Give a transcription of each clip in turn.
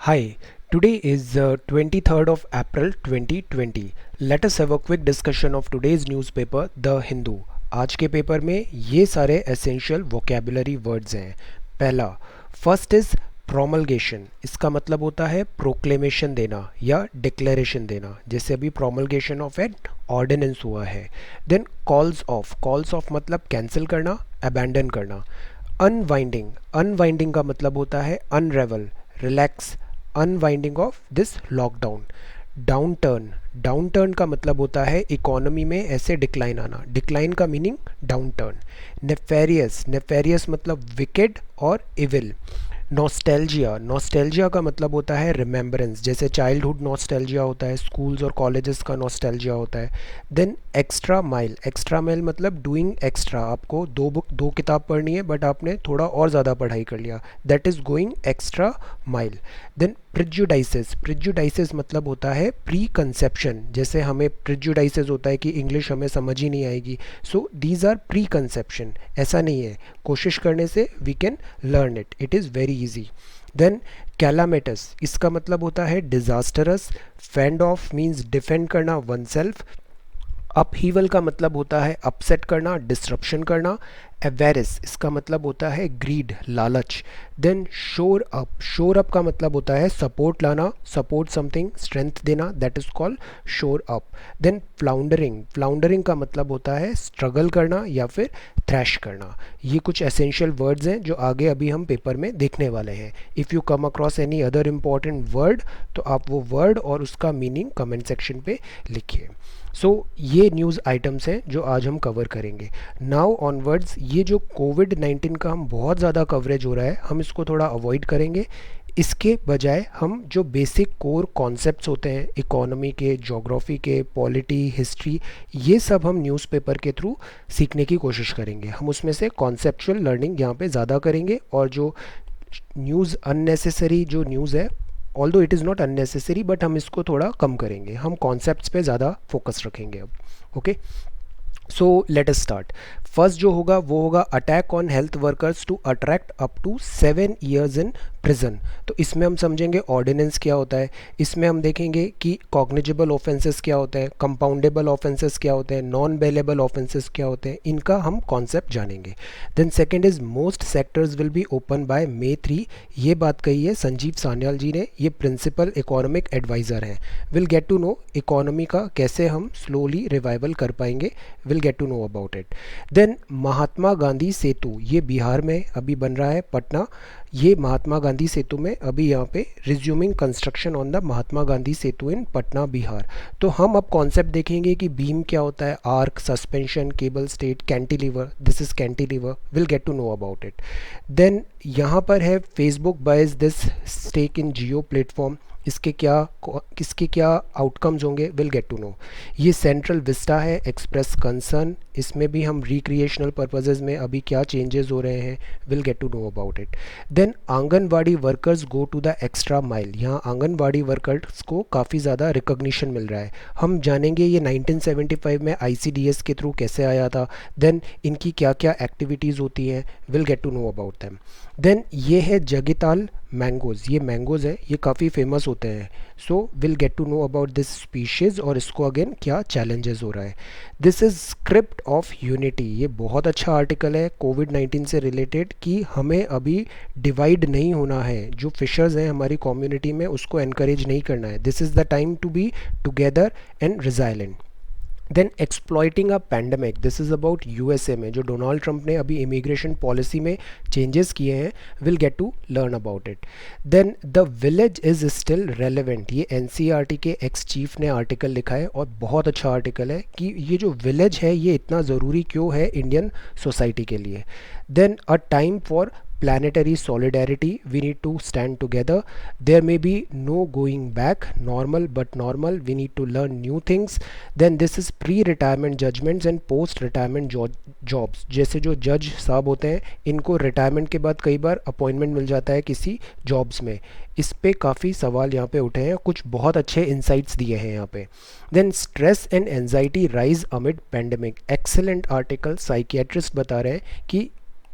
Hi, today is 23rd of April 2020. Let us have a quick discussion of today's newspaper, The Hindu. आज के paper में ये सारे essential vocabulary words हैं. पहला, फर्स्ट इज प्रोमलगेशन. इसका मतलब होता है प्रोक्लेमेशन देना या डिक्लेरेशन देना, जैसे अभी प्रोमलगेशन ऑफ एन ऑर्डिनेंस हुआ है. देन कॉल्स ऑफ मतलब कैंसिल करना, अबैंडन करना. अनवाइंडिंग, अनवाइंडिंग का मतलब होता है अनरेवल, relax, unwinding of this lockdown. Down turn का मतलब होता है इकोनॉमी में ऐसे डिक्लाइन आना, डिक्लाइन का मीनिंग डाउन टर्न. नेफेरियस मतलब विकेड और इविल. नॉस्टैल्जिया का मतलब होता है रिमेम्बरेंस, जैसे चाइल्डहुड नॉस्टैल्जिया होता है, स्कूल्स और कॉलेजेस का नॉस्टैल्जिया होता है. देन एक्स्ट्रा माइल मतलब डूइंग एक्स्ट्रा, आपको दो किताब पढ़नी है बट आपने थोड़ा और ज़्यादा पढ़ाई कर लिया, that is going extra mile. Then prejudices मतलब होता है प्री कंसेप्शन, जैसे हमें प्रिजुडाइसेस होता है कि इंग्लिश हमें समझ ही नहीं आएगी, so these are preconception. ऐसा नहीं है, कोशिश करने से we can learn it is very easy. Then calamitous, इसका मतलब होता है disastrous. Fend off means defend करना वन सेल्फ. अपहीवल का मतलब होता है अपसेट करना, डिस्ट्रप्शन करना. एवेरिस, इसका मतलब होता है ग्रीड, लालच. देन शोर अप का मतलब होता है सपोर्ट लाना, सपोर्ट समथिंग, स्ट्रेंथ देना, that is called shore up. Then floundering का मतलब होता है स्ट्रगल करना या फिर थ्रैश करना. ये कुछ एसेंशियल वर्ड्स हैं जो आगे अभी हम पेपर में देखने वाले हैं. If you come across any other important word तो आप वो वर्ड और उसका मीनिंग कमेंट सेक्शन पे लिखिए. सो ये न्यूज़ आइटम्स हैं जो आज हम कवर करेंगे. नाउ ऑनवर्ड्स, ये जो कोविड-19 का हम बहुत ज़्यादा कवरेज हो रहा है, हम इसको थोड़ा अवॉइड करेंगे. इसके बजाय हम जो बेसिक कोर कॉन्सेप्ट्स होते हैं इकोनॉमी के, ज्योग्राफी के, पॉलिटी, हिस्ट्री, ये सब हम न्यूज़पेपर के थ्रू सीखने की कोशिश करेंगे. हम उसमें से कॉन्सेप्चुअल लर्निंग यहाँ पे ज़्यादा करेंगे और जो न्यूज़ अननेसेसरी जो न्यूज़ है, although it is not unnecessary but हम इसको थोड़ा कम करेंगे, हम कॉन्सेप्ट्स पे ज़्यादा फोकस रखेंगे अब. Okay, so let us start. First जो होगा वो होगा attack on health workers to attract up to 7 years in prison. तो इसमें हम समझेंगे ऑर्डिनेंस क्या होता है, इसमें हम देखेंगे कि कॉग्निजेबल ऑफेंसेस क्या होते हैं, कंपाउंडेबल ऑफेंसेस क्या होते हैं, नॉन बेलेबल ऑफेंसेस क्या होते हैं, इनका हम कॉन्सेप्ट जानेंगे. Then second is most sectors will be open by May 3. ये बात कही है संजीव सान्याल जी ने, ये प्रिंसिपल इकोनॉमिक एडवाइज़र हैं. Will get to know economy का कैसे हम स्लोली रिवाइवल कर पाएंगे, will get to know about it. Then Mahatma Gandhi Setu, ये बिहार में अभी बन रहा है, पटना. ये महात्मा गांधी सेतु में अभी यहाँ पे resuming construction on the Mahatma Gandhi Setu in Patna Bihar. तो हम अब कॉन्सेप्ट देखेंगे कि बीम क्या होता है, arch, suspension, cable stayed, cantilever, this is cantilever, will get to know about it. Then यहाँ पर है Facebook buys this stake in Jio platform, इसके क्या आउटकम्स होंगे, विल गेट टू नो. ये सेंट्रल विस्टा है, एक्सप्रेस कंसर्न, इसमें भी हम रिक्रिएशनल पर्पसेस में अभी क्या चेंजेस हो रहे हैं, will get to know about it. Then anganwadi workers go to the extra mile, यहाँ आंगनवाड़ी वर्कर्स को काफ़ी ज़्यादा रिकॉग्निशन मिल रहा है. हम जानेंगे ये 1975 में ICDS के थ्रू कैसे आया था, देन इनकी क्या क्या एक्टिविटीज़ होती हैं, will get to know about them. Then ये है जगिताल मैंगोज़, ये मैंगोज़ है, ये काफ़ी फेमस होते हैं, so will get to know about this species और इसको अगेन क्या चैलेंजेस हो रहा है. This is script of unity, ये बहुत अच्छा आर्टिकल है कोविड-19 से रिलेटेड कि हमें अभी डिवाइड नहीं होना है, जो फिशर्स हैं हमारी कम्युनिटी में उसको एनकरेज नहीं करना है. This is the time to be together and resilient. Then exploiting a pandemic, this is about USA में जो डोनाल्ड ट्रंप ने अभी इमिग्रेशन पॉलिसी में चेंजेस किए हैं, will get to learn about it. Then the village is still relevant, ये NCERT के ex chief ने आर्टिकल लिखा है और बहुत अच्छा आर्टिकल है कि ये जो विलेज है ये इतना ज़रूरी क्यों है इंडियन सोसाइटी के लिए. Then a time for planetary solidarity, we need to stand together, there may be no going back, normal but normal, we need to learn new things. Then this is pre-retirement judgments and post-retirement jobs, जैसे जो जज साहब होते हैं इनको retirement के बाद कई बार अपॉइंटमेंट मिल जाता है किसी जॉब्स में, इस पे काफ़ी सवाल यहाँ पे उठे हैं, कुछ बहुत अच्छे इंसाइट्स दिए हैं यहाँ पे. Then stress and anxiety rise amid pandemic, excellent article, psychiatrist बता रहे हैं कि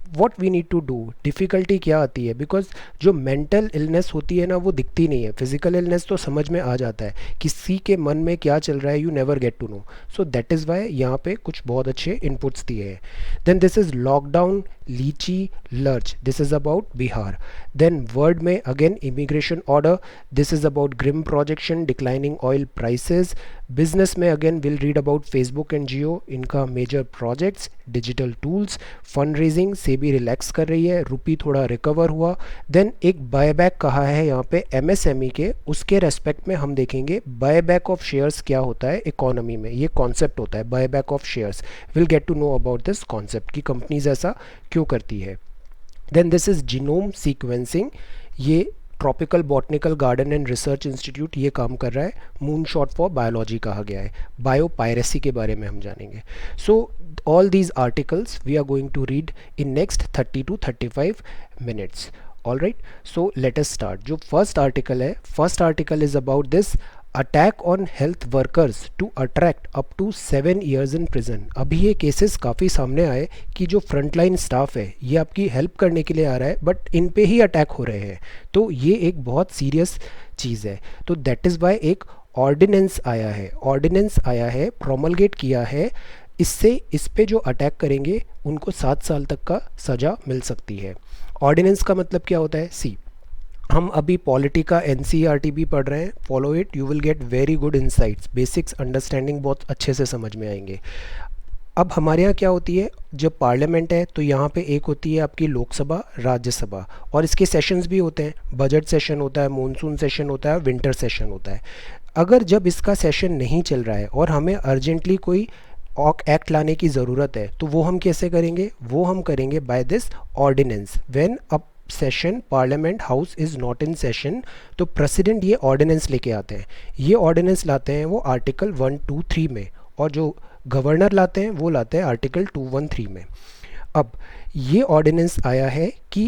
what we need to do. Difficulty क्या आती है, बिकॉज जो मेंटल इलनेस होती है ना वो दिखती नहीं है, फिजिकल इलनेस तो समझ में आ जाता है किसी के मन में क्या चल रहा है, you never get to know. So that is why यहाँ पे कुछ बहुत अच्छे इनपुट्स दिए हैं। Then this is lockdown, lychee, lurch, this is about Bihar. Then world में again immigration order, this is about grim projection, declining oil prices. Business में again will read about Facebook and Jio, इनका major projects, digital tools. Fund raising से भी relax कर रही है, रुपी थोड़ा recover हुआ। देन एक बायबैक कहा है यहाँ पे एमएसएमई के, उसके रेस्पेक्ट में हम देखेंगे बायबैक ऑफ शेयर्स क्या होता है इकोनॉमी में, ये कॉन्सेप्ट होता है buyback of shares. Will get to know about this concept कि कंपनीज ऐसा क्यों करती है। Then this is genome sequencing, ये tropical botanical garden and research institute ये काम कर रहा है। मून शॉट फॉर बायोलॉजी कहा गया है। बायो पायरेसी के बारे में हम जानेंगे। So all these articles we are going to read in next 30 to 35 minutes. All right, so let us start. जो फर्स्ट आर्टिकल है, first article is about this attack on health workers to attract up to 7 years in prison. अभी ये cases काफ़ी सामने आए कि जो frontline staff है ये आपकी हेल्प करने के लिए आ रहा है बट इन पे ही अटैक हो रहे हैं, तो ये एक बहुत सीरियस चीज़ है। तो दैट इज़ वाई एक ऑर्डिनेंस आया है, ऑर्डिनेंस आया है, प्रोमलगेट किया है। इससे इस पे जो अटैक करेंगे उनको 7 साल तक का सज़ा मिल सकती है। ऑर्डिनेंस का मतलब क्या होता है, सी हम अभी पॉलिटी का एनसीईआरटी भी पढ़ रहे हैं, follow it, you will get very good insights, basics understanding बहुत अच्छे से समझ में आएंगे। अब हमारे यहाँ क्या होती है, जब पार्लियामेंट है तो यहाँ पे एक होती है आपकी लोकसभा, राज्यसभा, और इसके सेशंस भी होते हैं। बजट सेशन होता है, मॉनसून सेशन होता है, विंटर सेशन होता है। अगर जब इसका सेशन नहीं चल रहा है और हमें अर्जेंटली कोई एक्ट लाने की ज़रूरत है तो वो हम कैसे करेंगे, वो हम करेंगे by this ordinance. When a session parliament house is not in session, तो प्रेसिडेंट ये ऑर्डिनेंस लेके आते हैं। ये ऑर्डिनेंस लाते हैं वो आर्टिकल 123 में, और जो गवर्नर लाते हैं वो लाते हैं आर्टिकल 213 में। अब ये ऑर्डिनेंस आया है कि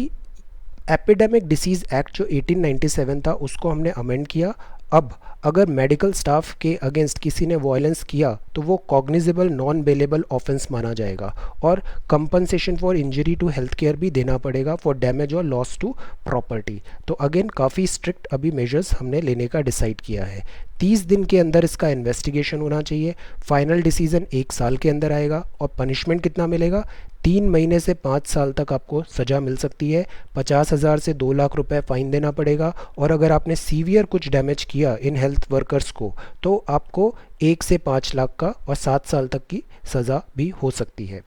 एपिडेमिक डिसीज़ एक्ट जो 1897 था उसको हमने अमेंड किया। अब अगर मेडिकल स्टाफ के अगेंस्ट किसी ने वायलेंस किया तो वो कॉग्निजेबल नॉन बेलेबल ऑफेंस माना जाएगा, और compensation for injury to health care भी देना पड़ेगा फॉर डैमेज और लॉस टू प्रॉपर्टी। तो अगेन काफ़ी स्ट्रिक्ट अभी मेजर्स हमने लेने का डिसाइड किया है। 30 दिन के अंदर इसका इन्वेस्टिगेशन होना चाहिए, फाइनल डिसीजन 1 साल के अंदर आएगा, और पनिशमेंट कितना मिलेगा, 3 महीने से 5 साल तक आपको सज़ा मिल सकती है। 50,000 से 2 लाख रुपए फ़ाइन देना पड़ेगा, और अगर आपने सीवियर कुछ डैमेज किया इन हेल्थ वर्कर्स को तो आपको 1 से 5 लाख का और 7 साल तक की सज़ा भी हो सकती है।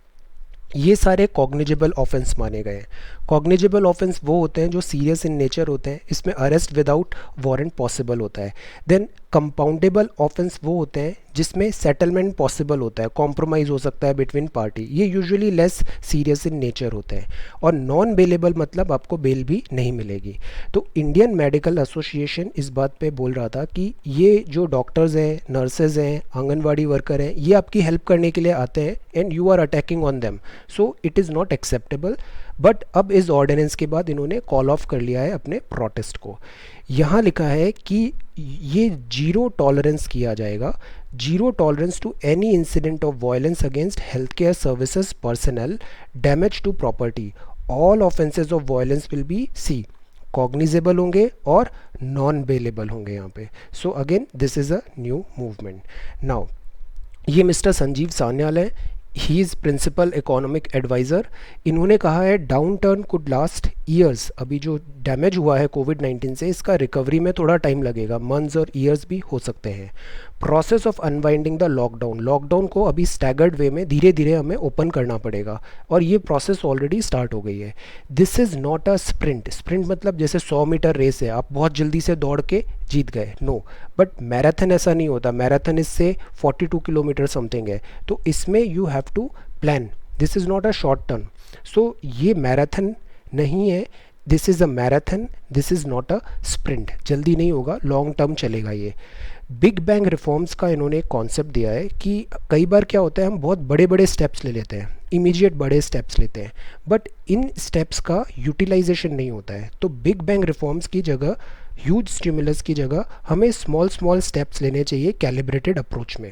ये सारे कॉग्निजेबल ऑफेंस माने गए हैं। कॉग्निजेबल ऑफेंस वो होते हैं जो सीरियस इन नेचर होते हैं, इसमें अरेस्ट विदाउट वारंट पॉसिबल होता है। देन कंपाउंडेबल ऑफेंस वो होते हैं जिसमें सेटलमेंट पॉसिबल होता है, कॉम्प्रोमाइज़ हो सकता है बिटवीन पार्टी, ये usually less serious in nature होते हैं। और नॉन बेलेबल मतलब आपको बेल भी नहीं मिलेगी। तो इंडियन मेडिकल एसोसिएशन इस बात पे बोल रहा था कि ये जो डॉक्टर्स हैं, नर्सेज हैं, आंगनवाड़ी वर्कर हैं, ये आपकी हेल्प करने के लिए आते हैं and you are attacking on them, so it is not acceptable. But अब इस ऑर्डिनेंस के बाद इन्होंने कॉल ऑफ कर लिया है अपने प्रोटेस्ट को। यहाँ लिखा है कि ये जीरो टॉलरेंस किया जाएगा, zero tolerance to any incident of violence against health care services personal, damage to property. All offences of violence will be C cognizable होंगे और नॉन बेलेबल होंगे यहाँ पे। So again this is a new movement. Now ये mister Sanjeev Sanyal है, he is principal economic adviser. इन्होंने कहा है downturn could last years. अभी जो डैमेज हुआ है कोविड-19 से, इसका रिकवरी में थोड़ा टाइम लगेगा, मंथ्स और ईयर्स भी हो सकते हैं। Process of unwinding the lockdown, lockdown को अभी स्टैगर्ड वे में धीरे धीरे हमें ओपन करना पड़ेगा, और ये प्रोसेस ऑलरेडी स्टार्ट हो गई है। This is not a sprint, sprint मतलब जैसे 100 मीटर रेस है, आप बहुत जल्दी से दौड़ के जीत गए, नो। बट मैराथन ऐसा नहीं होता, मैराथन इससे 42 किलोमीटर समथिंग है, तो इसमें you have to plan, this is not a short term. So ये मैराथन नहीं है, this is a marathon, this is not a sprint, जल्दी नहीं होगा, लॉन्ग टर्म चलेगा ये। बिग बैंग रिफॉर्म्स का इन्होंने कॉन्सेप्ट दिया है कि कई बार क्या होता है, हम बहुत बड़े बड़े स्टेप्स ले लेते हैं, इमीडिएट बड़े स्टेप्स लेते हैं, बट इन स्टेप्स का यूटिलाइजेशन नहीं होता है। तो बिग बैंग रिफॉर्म्स की जगह, ह्यूज स्टिमुलस की जगह हमें स्मॉल स्टेप्स लेने चाहिए कैलिब्रेटेड अप्रोच में।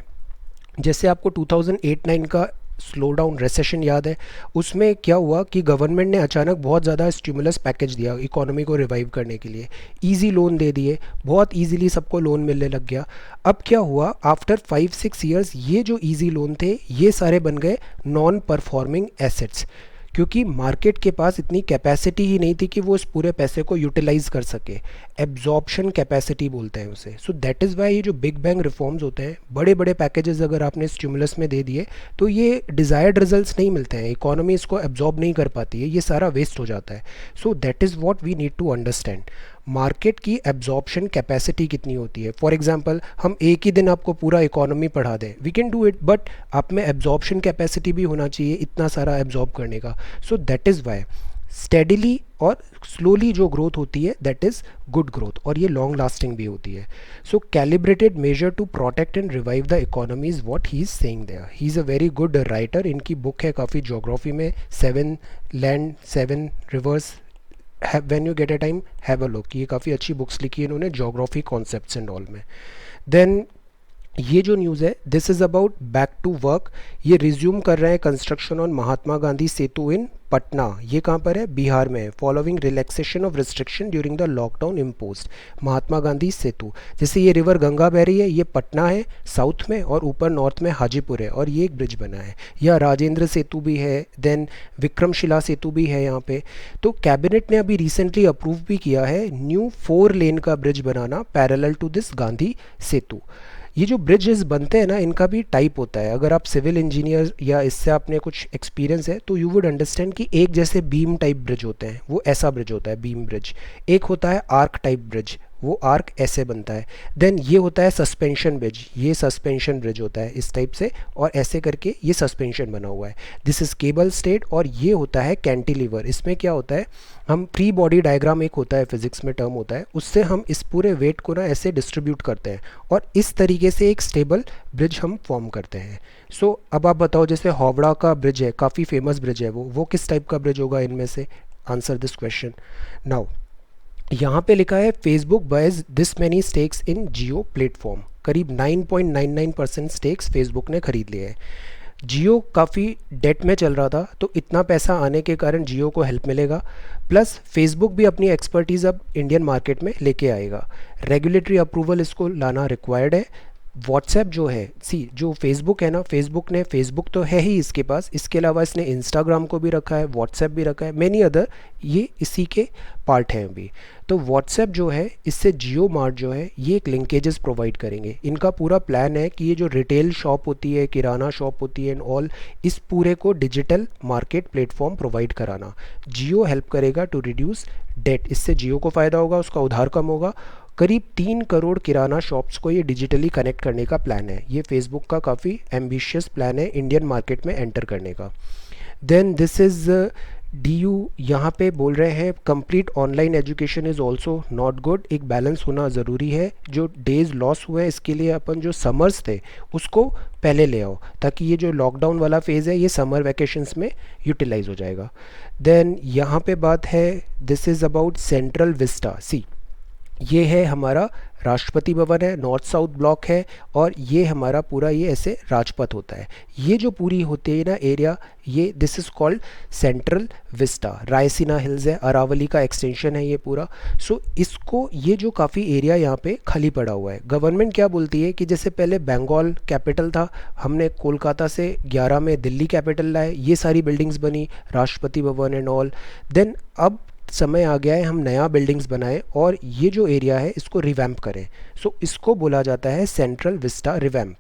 जैसे आपको 2008-9 का स्लो डाउन रेसेशन याद है, उसमें क्या हुआ कि गवर्नमेंट ने अचानक बहुत ज़्यादा स्टिमुलस पैकेज दिया इकोनॉमी को रिवाइव करने के लिए, इजी लोन दे दिए, बहुत इजीली सबको लोन मिलने लग गया। अब क्या हुआ, आफ्टर 5-6 ईयर्स ये जो इजी लोन थे ये सारे बन गए नॉन परफॉर्मिंग एसेट्स, क्योंकि मार्केट के पास इतनी कैपेसिटी ही नहीं थी कि वो इस पूरे पैसे को यूटिलाइज कर सके। एब्जॉर्प्शन कैपेसिटी बोलते हैं उसे। सो दैट इज़ वाई ये जो बिग बैंग रिफॉर्म्स होते हैं, बड़े बड़े पैकेजेस अगर आपने स्टिमुलस में दे दिए तो ये डिज़ायर्ड रिजल्ट्स नहीं मिलते हैं, इकोनॉमी इसको एब्जॉर्ब नहीं कर पाती है, ये सारा वेस्ट हो जाता है। So that is what we need to understand, market की एब्जॉर्प्शन कैपेसिटी कितनी होती है। फॉर एग्जांपल हम एक ही दिन आपको पूरा इकोनॉमी पढ़ा दें, we can do it, but आप में एब्जॉर्प्शन कैपेसिटी भी होना चाहिए इतना सारा एब्जॉर्ब करने का। सो दैट इज़ वाई स्टेडिली और स्लोली जो ग्रोथ होती है दैट इज़ गुड ग्रोथ, और ये लॉन्ग लास्टिंग भी होती है। So calibrated measure to protect and revive the economy is what he is saying there. He is a very good writer, इनकी बुक है काफ़ी ज्योग्राफी में, 7 land 7 rivers, when you get a time have a look, ये काफ़ी अच्छी books लिखी है इन्होंने ज्योग्राफी कॉन्सेप्ट्स एंड ऑल में। देन ये जो न्यूज़ है this is about back to work, ये रिज्यूम कर रहे हैं construction on Mahatma Gandhi Setu in Patna, ये कहाँ पर है, बिहार में है, following relaxation of restriction during the lockdown imposed. Mahatma Gandhi Setu, जैसे ये रिवर गंगा बह रही है, ये पटना है साउथ में और ऊपर नॉर्थ में हाजीपुर है, और ये एक ब्रिज बना है। या राजेंद्र सेतु भी है, देन विक्रमशिला सेतु भी है यहाँ पे। तो कैबिनेट ने अभी रिसेंटली अप्रूव भी किया है न्यू 4 लेन का ब्रिज बनाना parallel to this Gandhi Setu. ये जो ब्रिजेस बनते हैं ना, इनका भी टाइप होता है, अगर आप सिविल इंजीनियर या इससे आपने कुछ एक्सपीरियंस है तो यू वुड अंडरस्टैंड कि एक जैसे बीम टाइप ब्रिज होते हैं, वो ऐसा ब्रिज होता है बीम ब्रिज। एक होता है आर्क टाइप ब्रिज, वो आर्क ऐसे बनता है। देन ये होता है सस्पेंशन ब्रिज, ये सस्पेंशन ब्रिज होता है इस टाइप से, और ऐसे करके ये सस्पेंशन बना हुआ है। दिस इज़ केबल स्टेड, और ये होता है कैंटिलीवर। इसमें क्या होता है, हम फ्री बॉडी डायग्राम एक होता है फिजिक्स में टर्म होता है, उससे हम इस पूरे वेट को ना ऐसे डिस्ट्रीब्यूट करते हैं और इस तरीके से एक स्टेबल ब्रिज हम फॉर्म करते हैं। सो अब आप बताओ, जैसे हावड़ा का ब्रिज है, काफ़ी फेमस ब्रिज है, वो किस टाइप का ब्रिज होगा इनमें से, आंसर दिस क्वेश्चन नाउ। यहाँ पे लिखा है Facebook boys this many stakes in Jio platform, करीब 9.99% स्टेक्स फेसबुक ने खरीद लिए हैं। जियो काफ़ी डेट में चल रहा था, तो इतना पैसा आने के कारण जियो को हेल्प मिलेगा, प्लस फेसबुक भी अपनी एक्सपर्टीज़ अब इंडियन मार्केट में लेके आएगा। रेगुलेटरी अप्रूवल इसको लाना रिक्वायर्ड है। व्हाट्सएप जो है, जो फेसबुक है ना, फेसबुक तो है ही इसके पास, इसके अलावा इसने इंस्टाग्राम को भी रखा है, व्हाट्सएप भी रखा है, मेनी अदर, ये इसी के पार्ट हैं अभी। तो व्हाट्सएप जो है, इससे जियो मार्ट जो है ये एक लिंकेजेस प्रोवाइड करेंगे। इनका पूरा प्लान है कि ये जो रिटेल शॉप होती है, किराना शॉप होती है एंड ऑल, इस पूरे को डिजिटल मार्केट प्लेटफॉर्म प्रोवाइड कराना। जियो हेल्प करेगा टू रिड्यूस डेट, इससे जियो को फ़ायदा होगा, उसका उधार कम होगा। करीब 3 करोड़ किराना शॉप्स को ये डिजिटली कनेक्ट करने का प्लान है। ये फेसबुक का काफ़ी एम्बिशियस प्लान है इंडियन मार्केट में एंटर करने का। देन दिस इज़ DU, यहाँ पे बोल रहे हैं complete online education is also not good, एक बैलेंस होना ज़रूरी है। जो डेज़ लॉस हुए हैं इसके लिए अपन जो समर्स थे उसको पहले ले आओ, ताकि ये जो लॉकडाउन वाला फेज़ है ये समर वैकेशंस में यूटिलाइज हो जाएगा। देन यहाँ पे बात है, this is about central Vista. ये है हमारा राष्ट्रपति भवन है, नॉर्थ साउथ ब्लॉक है, और ये हमारा पूरा ये ऐसे राजपथ होता है। ये जो पूरी होती है ना एरिया, ये this is called central Vista. Raisina hills है, अरावली का एक्सटेंशन है ये पूरा। सो इसको, ये जो काफ़ी एरिया यहाँ पे खाली पड़ा हुआ है, गवर्नमेंट क्या बोलती है कि जैसे पहले बंगाल कैपिटल था, हमने कोलकाता से 11 में दिल्ली कैपिटल लाए, ये सारी बिल्डिंग्स बनी, Rashtrapati Bhavan and all. Then अब समय आ गया है हम नया बिल्डिंग्स बनाएं और ये जो एरिया है इसको रिवैम्प करें। सो इसको बोला जाता है central Vista revamp.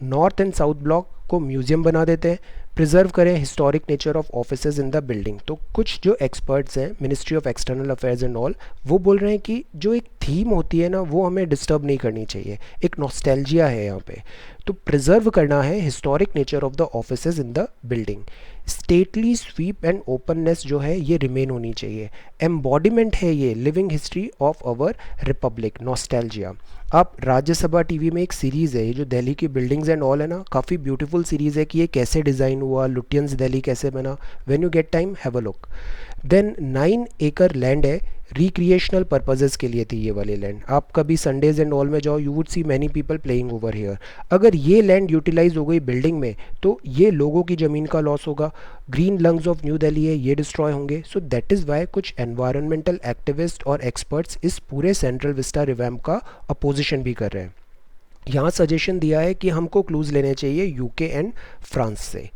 North and south block को म्यूज़ियम बना देते हैं, प्रिजर्व करें historic nature of offices in the building. तो कुछ जो एक्सपर्ट्स हैं, ministry of external affairs and all, वो बोल रहे हैं कि जो एक थीम होती है ना, वो हमें डिस्टर्ब नहीं करनी चाहिए, एक नॉस्टैल्जिया है यहाँ पे, तो प्रिजर्व करना है historic nature of the offices in the building. Stately sweep and openness जो है ये रिमेन होनी चाहिए। एम्बॉडीमेंट है ये living history of our republic, nostalgia. आप राज्यसभा टीवी में एक सीरीज़ है, ये जो दिल्ली की बिल्डिंग्स एंड ऑल है ना, काफ़ी ब्यूटीफुल सीरीज़ है कि ये कैसे डिज़ाइन हुआ, लुटियंस दिल्ली कैसे बना। When you get time have a look. Then 9 acre land है रिक्रिएशनल पर्पसेस के लिए थी ये वाली लैंड। आप कभी संडेज एंड ऑल में जाओ, you would see many people playing over here. अगर ये लैंड यूटिलाइज हो गई बिल्डिंग में तो ये लोगों की ज़मीन का लॉस होगा। Green lungs of new Delhi है, ये डिस्ट्रॉय होंगे। सो दैट इज़ वाई कुछ एनवायरमेंटल एक्टिविस्ट और एक्सपर्ट्स इस पूरे सेंट्रल विस्टा रिवैम्प का अपोजिशन भी कर रहे हैं। यहाँ सजेशन दिया है कि हमको क्लूज़ लेने चाहिए यूके एंड फ्रांस से।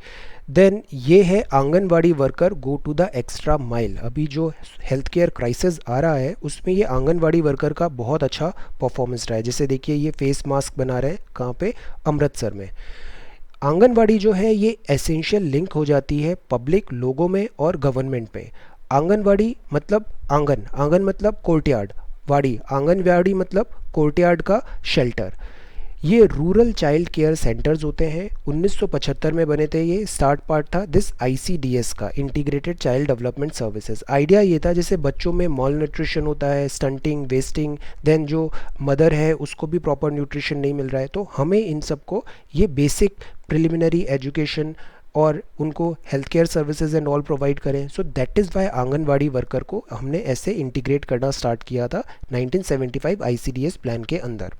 देन ये है anganwadi worker go to the extra mile. अभी जो हेल्थ केयर क्राइसिस आ रहा है उसमें ये आंगनवाड़ी वर्कर का बहुत अच्छा परफॉर्मेंस रहा है। जैसे देखिए ये फेस मास्क बना रहे हैं, कहाँ पे, अमृतसर में। आंगनवाड़ी जो है ये एसेंशियल लिंक हो जाती है पब्लिक लोगों में और गवर्नमेंट पे। आंगनवाड़ी मतलब आंगन, आंगन मतलब कोर्टयार्ड, वाड़ी, आंगनवाड़ी मतलब कोर्टयार्ड का शेल्टर। ये रूरल चाइल्ड केयर सेंटर्स होते हैं। 1975 में बने थे, ये स्टार्ट पार्ट था दिस आईसीडीएस का, integrated child development services. Idea ये था जैसे बच्चों में मॉल न्यूट्रिशन होता है, स्टंटिंग, वेस्टिंग, देन जो मदर है उसको भी प्रॉपर न्यूट्रिशन नहीं मिल रहा है, तो हमें इन सबको ये बेसिक प्रिलिमिनरी एजुकेशन और उनको health care services and all provide करें। So that is why anganwadi worker को हमने ऐसे इंटीग्रेट करना स्टार्ट किया था 1975 आईसीडीएस प्लान के अंदर।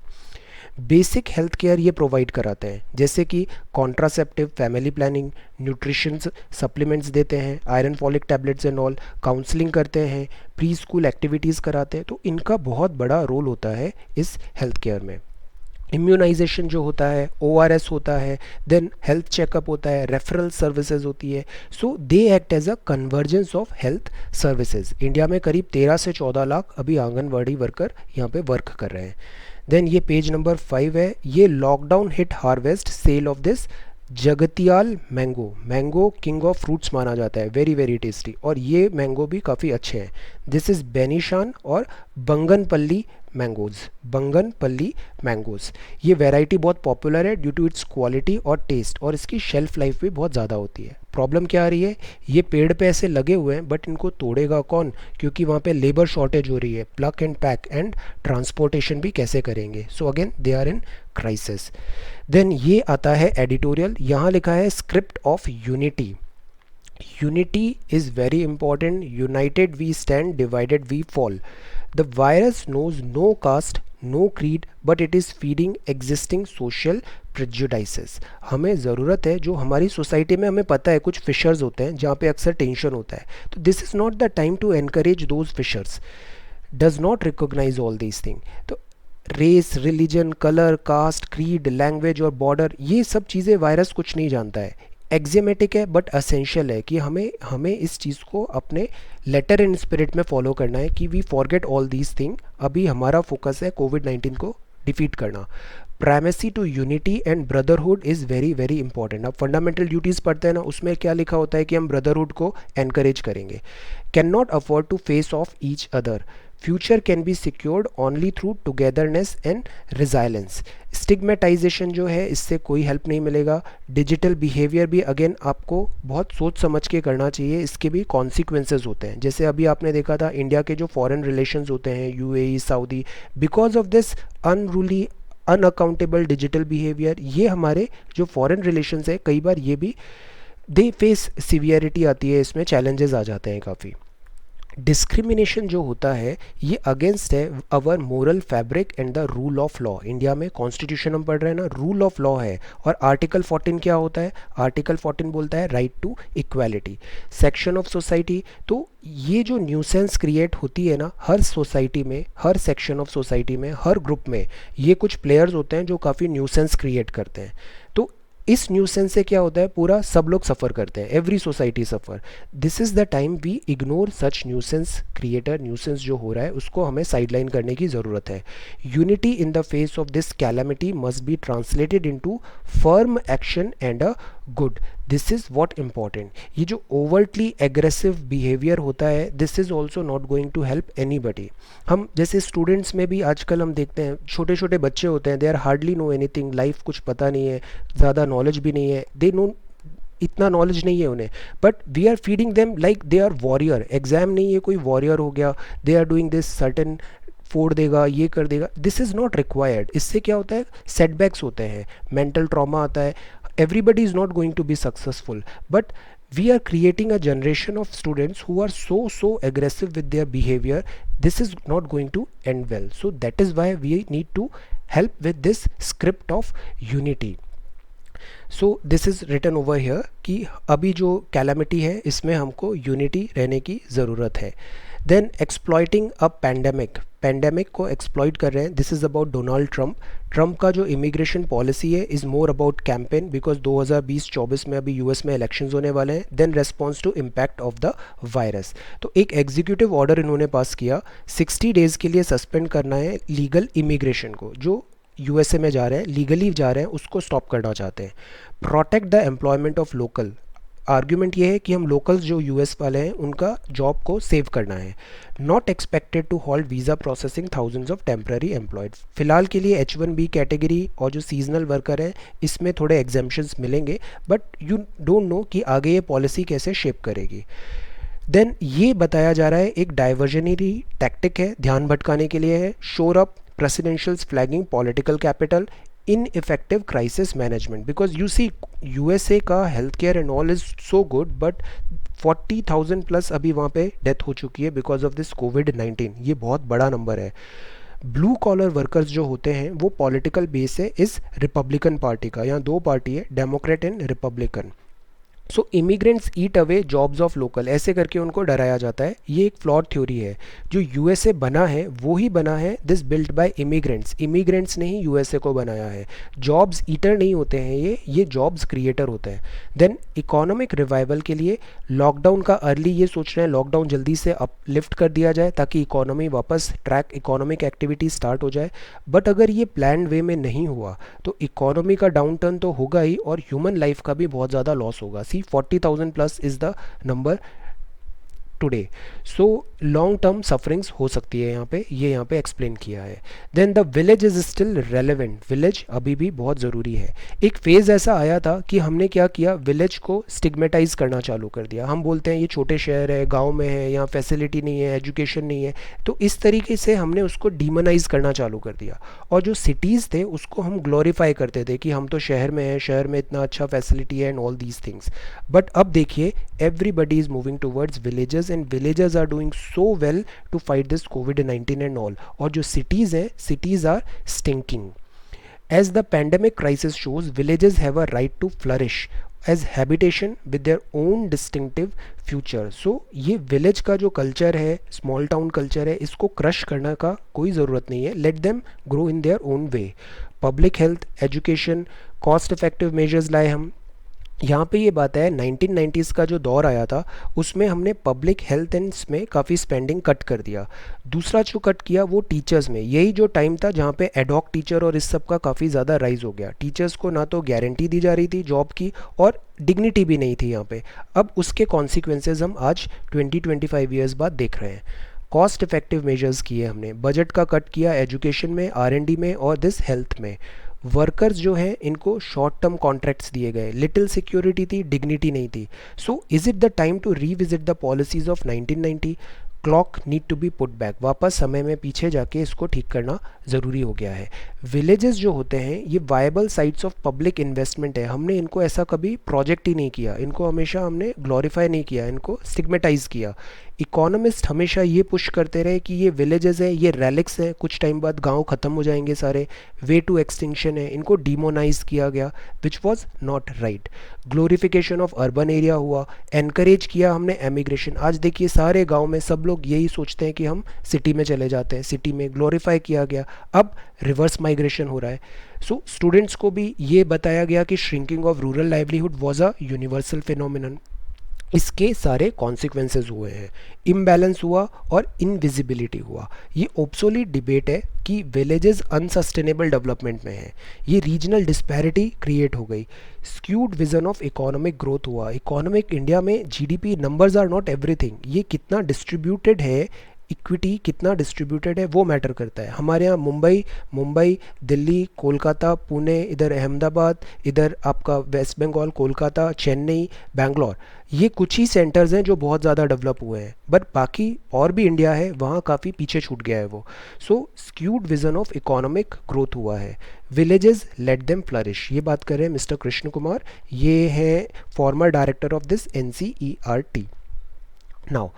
बेसिक हेल्थ केयर ये प्रोवाइड कराते हैं, जैसे कि contraceptive, family planning, nutrition supplements देते हैं, iron folic tablets and all, counselling करते हैं, प्री स्कूल एक्टिविटीज़ कराते हैं। तो इनका बहुत बड़ा रोल होता है इस हेल्थ केयर में। इम्यूनाइजेशन जो होता है, ओआरएस होता है, देन हेल्थ चेकअप होता है, रेफरल सर्विसेज होती है। So they act as a convergence of health services. India में करीब 13 से 14 लाख अभी आंगनवाड़ी वर्कर यहाँ पे वर्क कर रहे हैं। देन ये पेज नंबर 5 है, ये lockdown hit harvest sale of this Jagtial mango. Mango king of fruits माना जाता है, वेरी वेरी टेस्टी, और ये मैंगो भी काफ़ी अच्छे हैं। दिस इज़ बेनिशान और बंगनपल्ली मैंगोज़, बंगनपल्ली मैंगोज़। ये वैरायटी बहुत पॉपुलर है ड्यू टू इट्स क्वालिटी और टेस्ट, और इसकी शेल्फ लाइफ भी बहुत ज़्यादा होती है। प्रॉब्लम क्या आ रही है, ये पेड़ पे ऐसे लगे हुए हैं बट इनको तोड़ेगा कौन, क्योंकि वहाँ पे लेबर शॉर्टेज हो रही है, pluck and pack and transportation भी कैसे करेंगे। So again they are in crisis. Then ये आता है एडिटोरियल, यहाँ लिखा है script of unity. Unity is very important, united we stand, divided we fall. The virus knows no caste, no creed, but it is feeding existing social prejudices. हमें ज़रूरत है, जो हमारी सोसाइटी में हमें पता है कुछ फिशर्स होते हैं जहाँ पे अक्सर टेंशन होता है, तो this is not the time to encourage those fissures, does not recognise all these thing. तो race, religion, colour, caste, creed, language और बॉर्डर, ये सब चीज़ें वायरस कुछ नहीं जानता है। एक्जिमेटिक है बट असेंशियल है कि हमें हमें इस चीज़ को अपने लेटर एंड स्पिरिट में फॉलो करना है कि we forget all these thing. अभी हमारा फोकस है कोविड-19 को डिफीट करना। Primacy to unity and brotherhood is very very important. अब फंडामेंटल ड्यूटीज़ पढ़ते हैं ना, उसमें क्या लिखा होता है कि हम ब्रदरहुड को एनकरेज करेंगे। Cannot afford to face off each other, future can be secured only through togetherness and resilience. Stigmatisation जो है, इससे कोई हेल्प नहीं मिलेगा। डिजिटल बिहेवियर भी अगेन आपको बहुत सोच समझ के करना चाहिए, इसके भी कॉन्सिक्वेंसेज होते हैं। जैसे अभी आपने देखा था इंडिया के जो फॉरेन रिलेशंस होते हैं, UAE, Saudi, because of this unruly unaccountable digital behaviour, ये हमारे जो फॉरेन रिलेशंस है कई बार ये भी दे फेस सीवियरिटी आती है, इसमें चैलेंजेस आ जाते हैं काफ़ी। डिस्क्रिमिनेशन जो होता है ये अगेंस्ट है our moral fabric and the rule of law. India में कॉन्स्टिट्यूशन हम पढ़ रहे हैं ना, रूल ऑफ लॉ है। और आर्टिकल 14 क्या होता है, आर्टिकल 14 बोलता है right to equality. Section of society, तो ये जो न्यूसेंस क्रिएट होती है ना हर सोसाइटी में, हर सेक्शन ऑफ सोसाइटी में, हर ग्रुप में, ये कुछ प्लेयर्स होते हैं जो काफ़ी न्यूसेंस क्रिएट करते हैं। तो इस न्यूसेंस से क्या होता है, पूरा सब लोग सफ़र करते हैं, every society suffer. This is the time we ignore such nuisance creator. Nuisance जो हो रहा है उसको हमें साइडलाइन करने की ज़रूरत है। Unity in the face of this calamity must be translated into firm action and a good. This is what important. ये जो ओवरटली एग्रेसिव बिहेवियर होता है, this is also not going to help anybody. हम जैसे students में भी आजकल हम देखते हैं, छोटे छोटे बच्चे होते हैं, they are hardly know anything, life कुछ पता नहीं है, ज़्यादा नॉलेज भी नहीं है, दे नो, इतना नॉलेज नहीं है उन्हें, but we are feeding them like they are warrior. Exam नहीं है, कोई वॉरियर हो गया, they are doing this certain, फोड़ देगा, ये कर देगा, दिस इज़ नॉट रिक्वायर्ड। इससे क्या होता है, सेटबैक्स होते हैं, मेंटल ट्रॉमा आता है। Everybody is not going to be successful, but We are creating a generation of students who are so aggressive with their behavior. This is not going to end well. So that is why we need to help with this script of unity. So this is written over here कि अभी जो calamity है इसमें हमको unity रहने की ज़रूरत है. Then exploiting a pandemic, pandemic को एक्सप्लॉइट कर रहे हैं. This is about Donald Trump. Trump का जो इमिग्रेशन पॉलिसी है is more about campaign, because 2020-24 में अभी यूएस में इलेक्शंस होने वाले हैं. Then response to impact of the virus. तो एक एग्जीक्यूटिव ऑर्डर इन्होंने पास किया, 60 डेज़ के लिए सस्पेंड करना है लीगल इमिग्रेशन को. जो यूएसए में जा रहे हैं, लीगली जा रहे हैं, उसको स्टॉप करना चाहते हैं. Protect the employment of local. Argument ये है कि हम लोकल्स जो यूएस वाले हैं उनका जॉब को सेव करना है. Not expected to hold visa processing thousands of temporary employed. फिलहाल के लिए H1B कैटेगरी और जो सीजनल वर्कर हैं इसमें थोड़े एग्जेम्पशंस मिलेंगे, बट यू डोंट नो कि आगे ये पॉलिसी कैसे शेप करेगी. देन ये बताया जा रहा है एक डाइवर्जनरी टैक्टिक है, ध्यान भटकाने के लिए है. शोर up presidentials flagging political capital, ineffective crisis management, because you see USA का health care and all is so good, but 40,000 plus अभी वहाँ पे डेथ हो चुकी है बिकॉज ऑफ दिस कोविड-19. ये बहुत बड़ा नंबर है. ब्लू कॉलर वर्कर्स जो होते हैं वो पॉलिटिकल बेस है इस रिपब्लिकन पार्टी का. यहाँ दो पार्टी है, Democrat and Republican. So immigrants eat away jobs of local, ऐसे करके उनको डराया जाता है. ये एक फ्लॉड थ्योरी है. जो यूएसए बना है वो ही बना है this built by immigrants. Immigrants ने ही यूएसए को बनाया है. जॉब्स ईटर नहीं होते हैं ये जॉब्स क्रिएटर होते हैं. देन इकोनॉमिक रिवाइवल के लिए लॉकडाउन का अर्ली ये सोच रहे हैं लॉकडाउन जल्दी से अपलिफ्ट कर दिया जाए ताकि इकोनॉमी वापस ट्रैक, इकोनॉमिक एक्टिविटी स्टार्ट हो जाए. बट अगर ये प्लान वे में नहीं हुआ तो इकोनॉमी का डाउन टर्न तो होगा ही और ह्यूमन लाइफ का भी बहुत ज़्यादा लॉस होगा. 40,000 plus is the number today. So long term sufferings हो सकती है यहाँ पे, ये यहाँ पे एक्सप्लेन किया है. Then the village is still relevant. Village अभी भी बहुत ज़रूरी है. एक फेज़ ऐसा आया था कि हमने क्या किया, विलेज को स्टिग्मेटाइज करना चालू कर दिया. हम बोलते हैं ये छोटे शहर है, गांव में है, यहाँ फैसिलिटी नहीं है, एजुकेशन नहीं है, तो इस तरीके से हमने उसको डीमोनाइज करना चालू कर दिया. और जो सिटीज़ थे उसको हम ग्लोरीफाई करते थे कि हम तो शहर में हैं, शहर में इतना अच्छा फैसिलिटी है and all these things. But अब देखिए everybody is moving towards villages and villages are doing so well to fight this COVID-19 and all. और जो cities हैं, cities are stinking. As the pandemic crisis shows, villages have a right to flourish as habitation with their own distinctive future. So ये village का जो culture है, small town culture है, इसको crush करने का कोई ज़रूरत नहीं है. Let them grow in their own way. Public health, education, cost effective measures लाए हम. यहाँ पे ये बात है 1990s का जो दौर आया था उसमें हमने पब्लिक हेल्थ एंड में काफ़ी स्पेंडिंग कट कर दिया. दूसरा जो कट किया वो टीचर्स में. यही जो टाइम था जहाँ पे एडॉक टीचर और इस सब का काफ़ी ज़्यादा राइज हो गया. टीचर्स को ना तो गारंटी दी जा रही थी जॉब की और डिग्निटी भी नहीं थी यहाँ पे. अब उसके कॉन्सिक्वेंसेज हम आज 20-25 ईयर्स बाद देख रहे हैं. कॉस्ट इफेक्टिव मेजर्स किए हमने, बजट का कट किया एजुकेशन में, R&D में और दिस हेल्थ में. वर्कर्स जो हैं इनको शॉर्ट टर्म कॉन्ट्रैक्ट्स दिए गए. लिटिल सिक्योरिटी थी, डिग्निटी नहीं थी. So is it the time to revisit the policies of 1990? Clock need to be put back. वापस समय में पीछे जाके इसको ठीक करना ज़रूरी हो गया है. विलेजेस जो होते हैं ये viable sites of public investment है. हमने इनको ऐसा कभी प्रोजेक्ट ही नहीं किया, इनको हमेशा हमने ग्लोरीफाई नहीं किया, इनको स्टिग्मेटाइज किया. इकोनॉमिस्ट हमेशा ये पुश करते रहे कि ये विलेजेस है, ये रेलिक्स है, कुछ टाइम बाद गांव ख़त्म हो जाएंगे सारे, वे टू एक्सटिंक्शन है. इनको डिमोनाइज किया गया which was not right. Glorification of urban area हुआ, एनकरेज किया हमने एमिग्रेशन. आज देखिए सारे गांव में सब लोग यही सोचते हैं कि हम सिटी में चले जाते हैं, सिटी में ग्लोरीफाई किया गया. अब रिवर्स माइग्रेशन हो रहा है. सो स्टूडेंट्स को भी ये बताया गया कि shrinking of rural livelihood was a universal phenomenon. इसके सारे कॉन्सिक्वेंसेस हुए हैं. इम्बैलेंस हुआ और इनविजिबिलिटी हुआ. ये ओब्सोलीट डिबेट है कि विलेजेस अनसस्टेनेबल डेवलपमेंट में हैं. ये रीजनल डिस्पैरिटी क्रिएट हो गई. Skewed vision of economic growth हुआ. इकोनॉमिक इंडिया में GDP numbers are not everything. ये कितना डिस्ट्रीब्यूटेड है इक्विटी कितना डिस्ट्रीब्यूटेड है वो मैटर करता है। हमारे यहाँ मुंबई मुंबई दिल्ली, कोलकाता, पुणे, इधर अहमदाबाद, इधर आपका वेस्ट बंगाल, कोलकाता, चेन्नई, बैंगलोर, ये कुछ ही सेंटर्स हैं जो बहुत ज़्यादा डेवलप हुए हैं, बट बाकी और भी इंडिया है वहाँ काफ़ी पीछे छूट गया है वो। So skewed vision of economic growth हुआ है। विलेजेस लेट देम फ्लरिश, ये बात कर रहे हैं मिस्टर कृष्ण कुमार, ये हैं former director of this NCERT। Now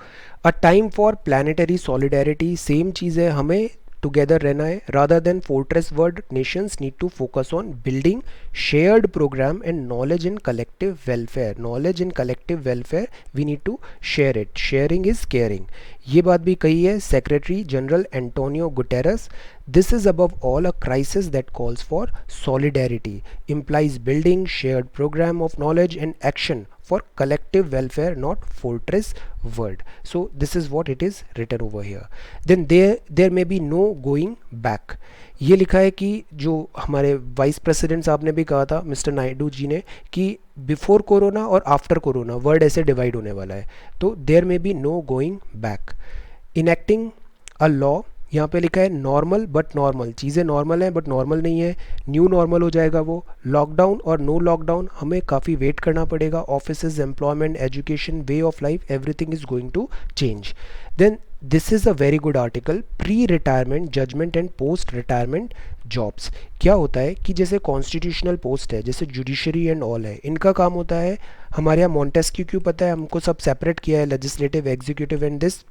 a time for planetary solidarity, same चीज़ है, हमें टुगेदर रहना है। Rather than fortress world, nations need to focus on building shared programme and knowledge in collective welfare. Knowledge in collective welfare we need to share it, sharing is caring, ये बात भी कही है secretary general Antonio Guterres. This is above all a crisis that calls for solidarity, implies building shared program of knowledge and action for collective welfare, not fortress world. So this is what it is written over here. Then there may be no going back. ये लिखा है कि जो हमारे vice president साहब ने भी कहा था, मिस्टर नायडू जी ने, कि बिफोर कोरोना और आफ्टर कोरोना वर्ल्ड ऐसे डिवाइड होने वाला है, तो there may be no going back. Enacting a law, यहाँ पे लिखा है नॉर्मल बट नॉर्मल, चीज़ें नॉर्मल हैं बट नॉर्मल नहीं है, न्यू नॉर्मल हो जाएगा वो। लॉकडाउन और नो लॉकडाउन हमें काफ़ी वेट करना पड़ेगा, offices, employment, education, way of life, everything is going to change. Then this is a very good article, pre retirement judgement and post retirement jobs. क्या होता है कि जैसे कॉन्स्टिट्यूशनल पोस्ट है, जैसे जुडिशरी एंड ऑल है, इनका काम होता है, हमारे यहाँ मॉन्टेस्क्यू क्यों पता है, हमको सब सेपरेट किया है, legislative, executive and this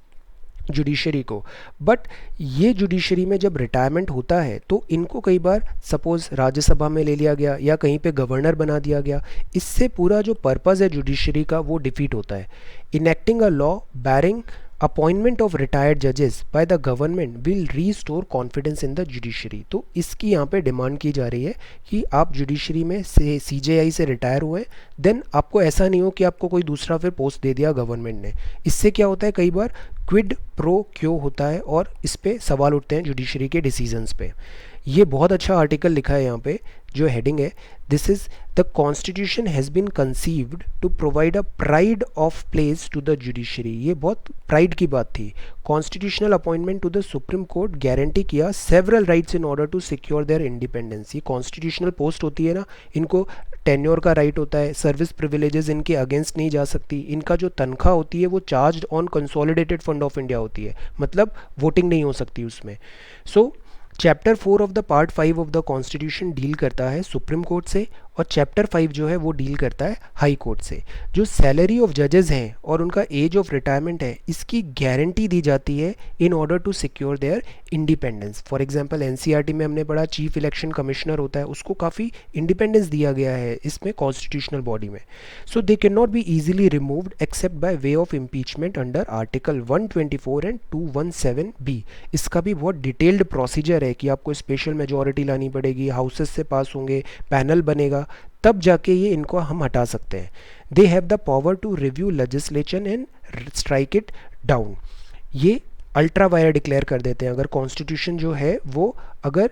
judiciary को। बट ये जुडिशरी में जब रिटायरमेंट होता है तो इनको कई बार सपोज राज्यसभा में ले लिया गया या कहीं पे गवर्नर बना दिया गया, इससे पूरा जो पर्पज़ है जुडिशरी का वो डिफीट होता है। Enacting a law barring appointment of retired जजेस by the government will restore confidence in the judiciary. तो इसकी यहाँ पे डिमांड की जा रही है कि आप जुडिशरी में से CJI से रिटायर हुए, देन आपको ऐसा नहीं हो कि आपको कोई दूसरा फिर पोस्ट दे दिया गवर्नमेंट ने। इससे क्या होता है, कई बार क्विड प्रो क्यो होता है और इस पे सवाल उठते हैं जुडिशरी के डिसीजंस पे। ये बहुत अच्छा आर्टिकल लिखा है यहाँ पे, जो हेडिंग है, this is the constitution has been conceived to provide a pride of place to the judiciary. ये बहुत प्राइड की बात थी। Constitutional appointment to the supreme court guarantee किया several rights in order to secure their independence. ये constitutional post होती है ना, इनको टेन्योर का राइट होता है, सर्विस प्रिविलेजेस इनके अगेंस्ट नहीं जा सकती, इनका जो तनख्वाह होती है वो charge on consolidated fund of India होती है, मतलब वोटिंग नहीं हो सकती उसमें। सो chapter 4 of the part 5 of the constitution deal करता है सुप्रीम कोर्ट से, और चैप्टर 5 जो है वो डील करता है हाई कोर्ट से। जो सैलरी ऑफ जजेस हैं और उनका एज ऑफ रिटायरमेंट है, इसकी गारंटी दी जाती है in order to secure their independence. For example NCERT में हमने पढ़ा चीफ इलेक्शन कमिश्नर होता है, उसको काफ़ी इंडिपेंडेंस दिया गया है इसमें कॉन्स्टिट्यूशनल बॉडी में। So they cannot be easily removed except by way of impeachment under article 124 and 217B। इसका भी बहुत डिटेल्ड प्रोसीजर है कि आपको स्पेशल मेजॉरिटी लानी पड़ेगी, हाउसेस से पास होंगे, पैनल बनेगा, तब जाके ये इनको हम हटा सकते हैं। They have the power to review legislation and strike it down. ये अल्ट्रा वायर डिक्लेयर कर देते हैं, अगर कॉन्स्टिट्यूशन जो है वो, अगर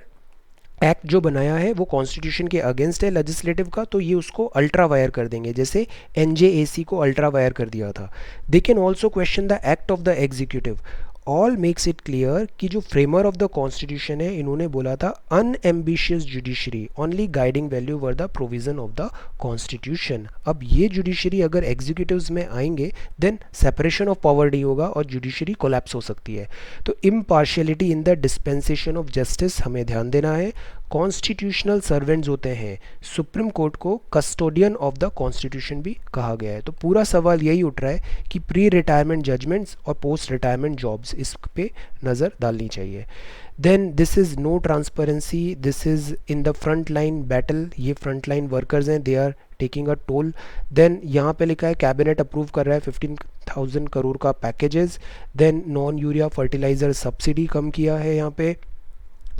एक्ट जो बनाया है वो कॉन्स्टिट्यूशन के अगेंस्ट है लेजिस्लेटिव का, तो ये उसको अल्ट्रा वायर कर देंगे, जैसे NJAC को अल्ट्रा वायर कर दिया था। They can also question the act of the executive. All makes it clear कि जो फ्रेमर ऑफ द कॉन्स्टिट्यूशन है, इन्होंने बोला था unambitious judiciary only guiding value were the provision of the constitution. अब ये जुडिशरी अगर एग्जीक्यूटिव्स में आएंगे देन सेपरेशन ऑफ पावर नहीं होगा और जुडिशरी कोलैप्स हो सकती है। तो impartiality in the dispensation of justice हमें ध्यान देना है। कॉन्स्टिट्यूशनल सर्वेंट्स होते हैं, सुप्रीम कोर्ट को कस्टोडियन ऑफ द कॉन्स्टिट्यूशन भी कहा गया है। तो पूरा सवाल यही उठ रहा है कि प्री रिटायरमेंट जजमेंट्स और पोस्ट रिटायरमेंट जॉब्स, इस पे नज़र डालनी चाहिए। Then this is no transparency, this is in the front line battle. ये फ्रंट लाइन वर्कर्स हैं, they are taking a toll. Then यहाँ पे लिखा है कैबिनेट अप्रूव कर रहा है 15,000 करोड़ का packages. Then non urea fertiliser subsidy कम किया है यहाँ पे।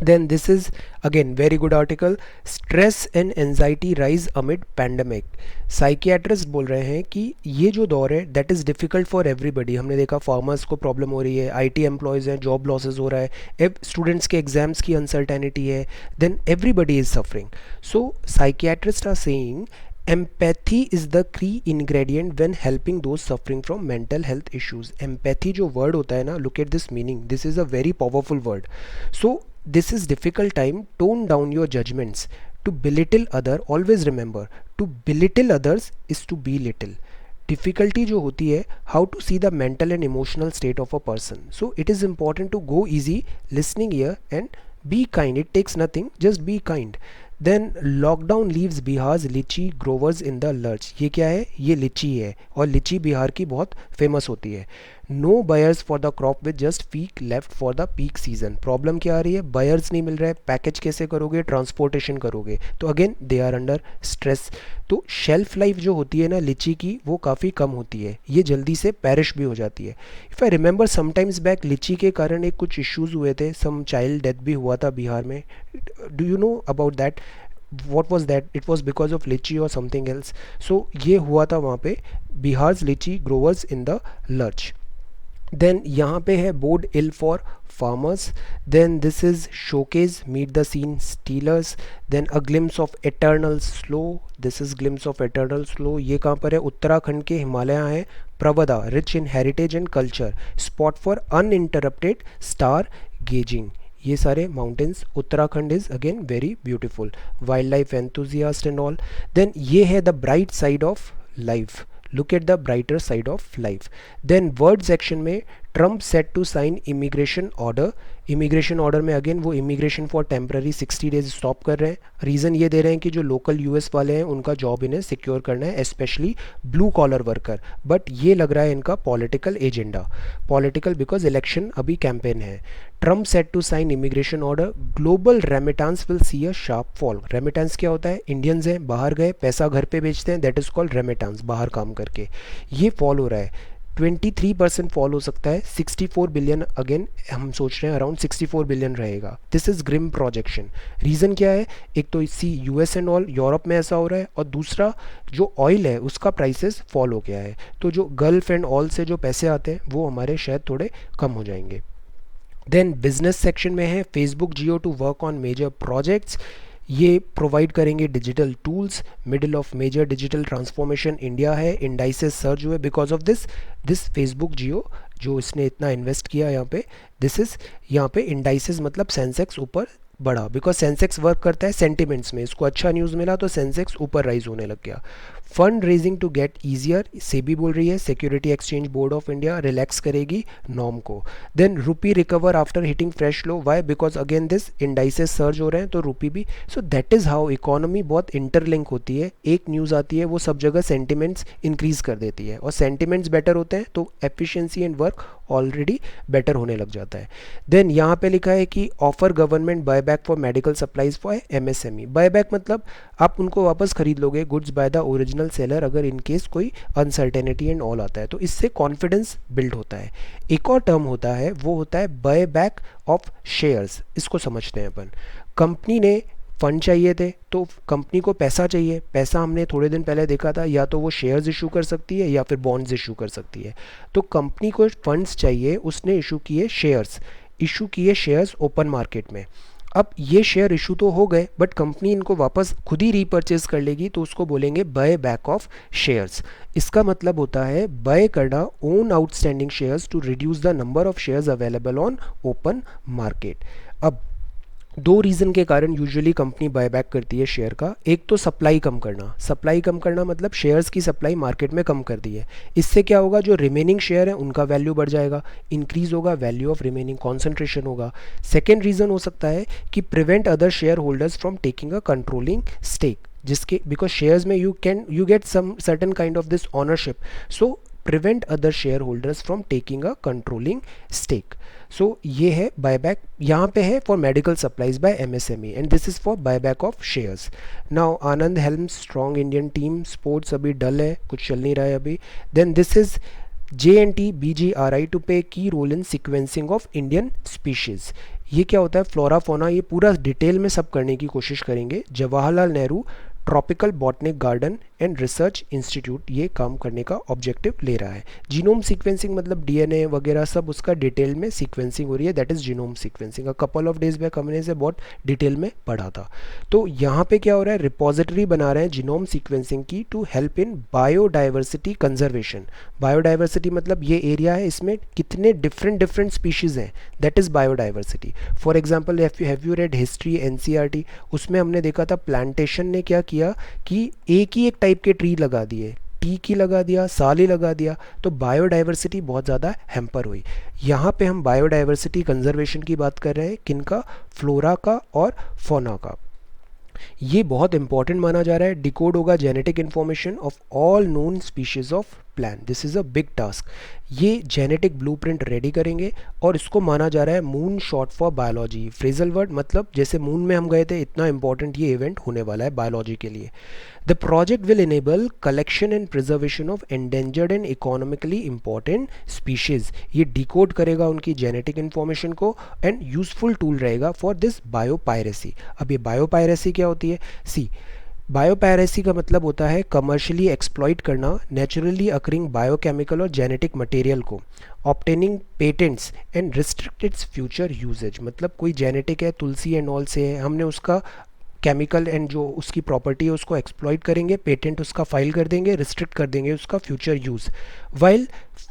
Then this is again very good article, stress and anxiety rise amid pandemic। Psychiatrist बोल रहे हैं कि ये जो दौर है that is difficult for everybody. हमने देखा फार्मर्स को प्रॉब्लम हो रही है, IT एम्प्लॉयज़ हैं, जॉब लॉसेस हो रहा है, स्टूडेंट्स के एग्जाम्स की अनसर्टेनिटी है, then everybody is suffering. So psychiatrist are saying empathy is the key ingredient when helping those suffering from mental health issues. Empathy जो वर्ड होता है ना, look at this meaning, this is a very powerful word. So this is difficult time, tone down your judgements. To belittle other, always remember, to belittle others is to be little. Difficulty जो होती है, how to see the mental and emotional state of a person. So it is important to go easy listening ear and be kind. It takes nothing, just be kind. Then lockdown leaves Bihar's लीची growers in the lurch. ये क्या है? ये लीची है, और लीची बिहार की बहुत फेमस होती है. No buyers for the crop with just week left for the peak season. Problem क्या आ रही है? बायर्स नहीं मिल रहा है. पैकेज कैसे करोगे? ट्रांसपोर्टेशन करोगे, तो again they are under stress. तो शेल्फ लाइफ जो होती है ना लीची की, वो काफ़ी कम होती है, ये जल्दी से पैरिश भी हो जाती है. If I remember sometimes back, लीची के कारण एक कुछ इश्यूज़ हुए थे, सम चाइल्ड डेथ भी हुआ था बिहार में. Do you know about that? what was that? It was because of lychee or something else. So ये हुआ था वहाँ पे, बिहार्स लीची growers in the lurch. Then यहाँ पे है bode ill for farmers. Then this is showcase meet the scene stealers. Then a glimpse of eternal slow. This is glimpse of eternal slow. ये कहाँ पर है? उत्तराखंड के हिमालय है. प्रवदा, rich in heritage and culture. Spot for uninterrupted star gazing. ये सारे mountains, Uttarakhand is again very beautiful. Wildlife enthusiast and all. Then ये है the bright side of life. Look at the brighter side of life. Then world section में Trump set to sign immigration order. Immigration order में again वो immigration for temporary 60 days stop कर रहे हैं. Reason ये दे रहे हैं कि जो लोकल यूएस वाले हैं उनका जॉब इन्हें सिक्योर करना है, specially blue collar worker. But ये लग रहा है इनका political agenda. Political because election अभी कैंपेन है. Trump set to sign immigration order. Global remittance will see a sharp fall. Remittance क्या होता है? इंडियंस हैं बाहर गए, पैसा घर पे बेचते हैं, दैट इज़ कॉल्ड रेमिटेंस, बाहर काम करके. ये फॉल हो रहा है. 23% फॉल हो सकता है. 64 बिलियन, अगेन हम सोच रहे हैं अराउंड 64 बिलियन रहेगा. This is grim projection. Reason क्या है? एक तो इसी यूएस एंड ऑल यूरोप में ऐसा हो रहा है, और दूसरा जो ऑयल है उसका प्राइसेस फॉल हो गया है. तो जो गल्फ एंड ऑल से जो पैसे आते हैं वो हमारे शायद थोड़े कम हो जाएंगे. देन बिजनेस सेक्शन में है Facebook Jio to work on major projects. ये प्रोवाइड करेंगे digital tools. Middle of major digital transformation India है. इंडाइसेस सर्ज हुए because of this Facebook Jio, जो इसने इतना इन्वेस्ट किया यहाँ पे. दिस इज़ यहाँ पे इंडाइसेस मतलब सेंसेक्स ऊपर बढ़ा, बिकॉज सेंसेक्स वर्क करता है सेंटिमेंट्स में. इसको अच्छा न्यूज़ मिला तो सेंसेक्स ऊपर राइज होने लग गया. Fund raising to get easier, SEBI बोल रही है, security exchange board of India relax करेगी नॉर्म को. Then rupee recover after hitting fresh low. Why? Because again this indices surge हो रहे हैं तो रुपी भी. So that is how economy बहुत इंटरलिंक होती है. एक न्यूज़ आती है वो सब जगह सेंटिमेंट्स इंक्रीज कर देती है, और सेंटिमेंट्स बेटर होते हैं तो efficiency and work already better होने लग जाता है. देन यहाँ पे लिखा है कि offer government buyback for medical supplies for MSME. Buyback मतलब आप उनको वापस खरीद लोगे goods by the original seller, अगर इन केस कोई अनसर्टेनिटी एंड ऑल आता है, तो इससे कॉन्फिडेंस बिल्ड होता है. एक और टर्म होता है, वो होता है बायबैक ऑफ शेयर्स. इसको समझते हैं अपन. कंपनी ने फंड चाहिए थे, तो कंपनी को पैसा चाहिए. पैसा हमने थोड़े दिन पहले देखा था, या तो वो शेयर्स इशू कर सकती है या फिर बॉन्ड्स इशू कर सकती है. तो कंपनी को फंड्स चाहिए, उसने इशू किए शेयर्स. इशू किए शेयर्स ओपन मार्केट में. अब ये शेयर इशू तो हो गए, बट कंपनी इनको वापस खुद ही रीपर्चेज कर लेगी, तो उसको बोलेंगे बाय बैक ऑफ शेयर्स. इसका मतलब होता है बाय करना own outstanding shares to reduce the number of shares available on open market. अब दो रीज़न के कारण यूजुअली कंपनी बायबैक करती है शेयर का. एक तो सप्लाई कम करना. सप्लाई कम करना मतलब शेयर्स की सप्लाई मार्केट में कम कर दी है. इससे क्या होगा? जो रिमेनिंग शेयर है उनका वैल्यू बढ़ जाएगा, इंक्रीज होगा, वैल्यू ऑफ रिमेनिंग कॉन्सेंट्रेशन होगा. सेकेंड रीज़न हो सकता है कि prevent other share holders from taking a controlling stake, जिसके बिकॉज शेयर्स में you get some certain kind of this ownership. So prevent other shareholders from taking a controlling stake. So ये है buyback. यहाँ पे है for medical supplies by MSME and this is for buyback of shares. Now Anand Helms strong Indian team. Sports अभी डल है, कुछ चल नहीं रहा है अभी. Then this is JNT BGRI to play key role in sequencing of Indian species. ये क्या होता है? Flora fauna. ये पूरा डिटेल में सब करने की कोशिश करेंगे. Jawaharlal Nehru tropical botanic garden and research institute ये काम करने का ऑब्जेक्टिव ले रहा है। जीनोम सीक्वेंसिंग मतलब डीएनए वगैरह सब उसका डिटेल में सीक्वेंसिंग हो रही है, that is genome sequencing. A couple of days back हमने से बहुत डिटेल में पढ़ा था। तो यहाँ पे क्या हो रहा है, रिपोजिटरी बना रहे हैं जीनोम सीक्वेंसिंग की to help in biodiversity conservation. Biodiversity मतलब ये एरिया है, इसमें कितने डिफरेंट डिफरेंट स्पीशीज़ हैं, that is biodiversity. For example have you read history NCERT, उसमें हमने देखा था प्लांटेशन ने क्या किया कि एक ही एक टाइप के ट्री लगा दिए, टीक ही लगा दिया, साल ही लगा दिया, तो बायोडाइवर्सिटी बहुत ज़्यादा हैम्पर हुई। यहाँ पे हम बायोडाइवर्सिटी कंजर्वेशन की बात कर रहे हैं, किनका, फ्लोरा का और फौना का। ये बहुत इंपॉर्टेंट माना जा रहा है। डिकोड होगा genetic information of all known species of plant, this is a big task. ये जेनेटिक ब्लूप्रिंट रेडी करेंगे और इसको माना जा रहा है moon shot for biology. Phrasal word मतलब जैसे मून में हम गए थे, इतना इंपॉर्टेंट ये इवेंट होने वाला है बायोलॉजी के लिए। The project will enable collection and preservation of endangered and economically important species. ये डिकोड करेगा उनकी जेनेटिक इन्फॉर्मेशन को एंड यूजफुल टूल रहेगा फॉर दिस बायोपायरेसी। अब ये बायोपायरेसी क्या होती है, सी बायोपायरेसी का मतलब होता है कमर्शियली एक्सप्लॉइट करना नेचुरली अकरिंग बायोकेमिकल और जेनेटिक मटेरियल को, obtaining patents and restrict its future usages. मतलब कोई जेनेटिक है, तुलसी एंड ऑल से है, हमने उसका केमिकल एंड जो उसकी प्रॉपर्टी है उसको एक्सप्लॉइट करेंगे, पेटेंट उसका फाइल कर देंगे, रिस्ट्रिक्ट कर देंगे उसका future use, while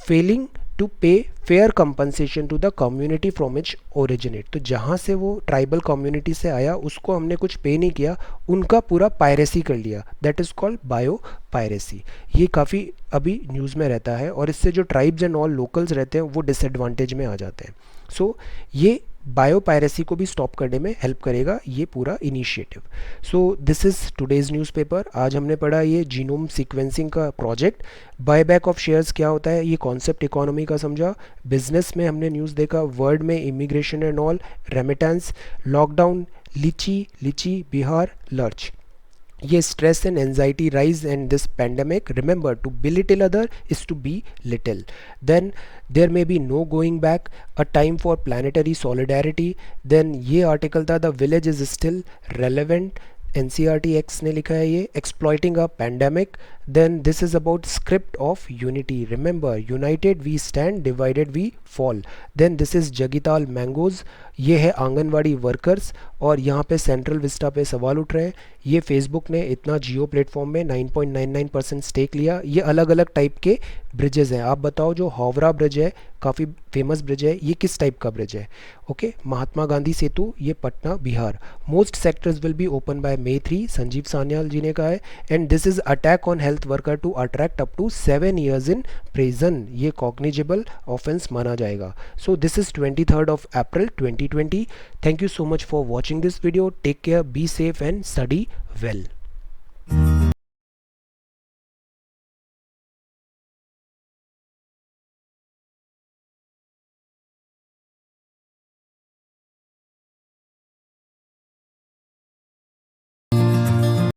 failing to pay fair compensation to the community from which originate. तो जहाँ से वो ट्राइबल कम्युनिटी से आया उसको हमने कुछ पे नहीं किया, उनका पूरा पायरेसी कर लिया, that is called bio piracy. ये काफ़ी अभी न्यूज़ में रहता है और इससे जो ट्राइब्स एंड ऑल लोकल्स रहते हैं वो डिसएडवांटेज में आ जाते हैं। सो ये बायोपायरेसी को भी स्टॉप करने में हेल्प करेगा ये पूरा initiative. So this is today's newspaper. आज हमने पढ़ा ये जीनोम सीक्वेंसिंग का प्रोजेक्ट, बायबैक ऑफ शेयर्स क्या होता है, ये कॉन्सेप्ट इकोनॉमी का समझा, बिजनेस में हमने न्यूज़ देखा, वर्ड में immigration and all, remittance, lockdown, litchi Bihar lurch, ये stress and anxiety rise and this pandemic, remember to belittle other is to be little, then there may be no going back, a time for planetary solidarity, then ये article था the village is still relevant, NCERT एक्स ने लिखा है ये, exploiting a pandemic, then this is about script of unity, remember united we stand divided we fall, then this is Jagtial mangoes, ये है anganwadi workers, और यहाँ पे सेंट्रल विस्टा पे सवाल उठ रहे हैं, ये फेसबुक ने इतना जियो प्लेटफॉर्म में 9.99% स्टेक लिया, ये अलग अलग टाइप के ब्रिजेज़ हैं। आप बताओ जो हावड़ा ब्रिज है काफ़ी फेमस ब्रिज है, ये किस टाइप का ब्रिज है, ओके महात्मा गांधी सेतु, ये Patna Bihar, most sectors will be open by May 3, Sanjeev Sanyal ji ने कहा है, and this is attack on health worker to attract up to 7 years in prison, ये कॉग्निजेबल ऑफेंस माना जाएगा। So this is 23rd of April 2020। Thank you so much for watching this video, take care, be safe and study well।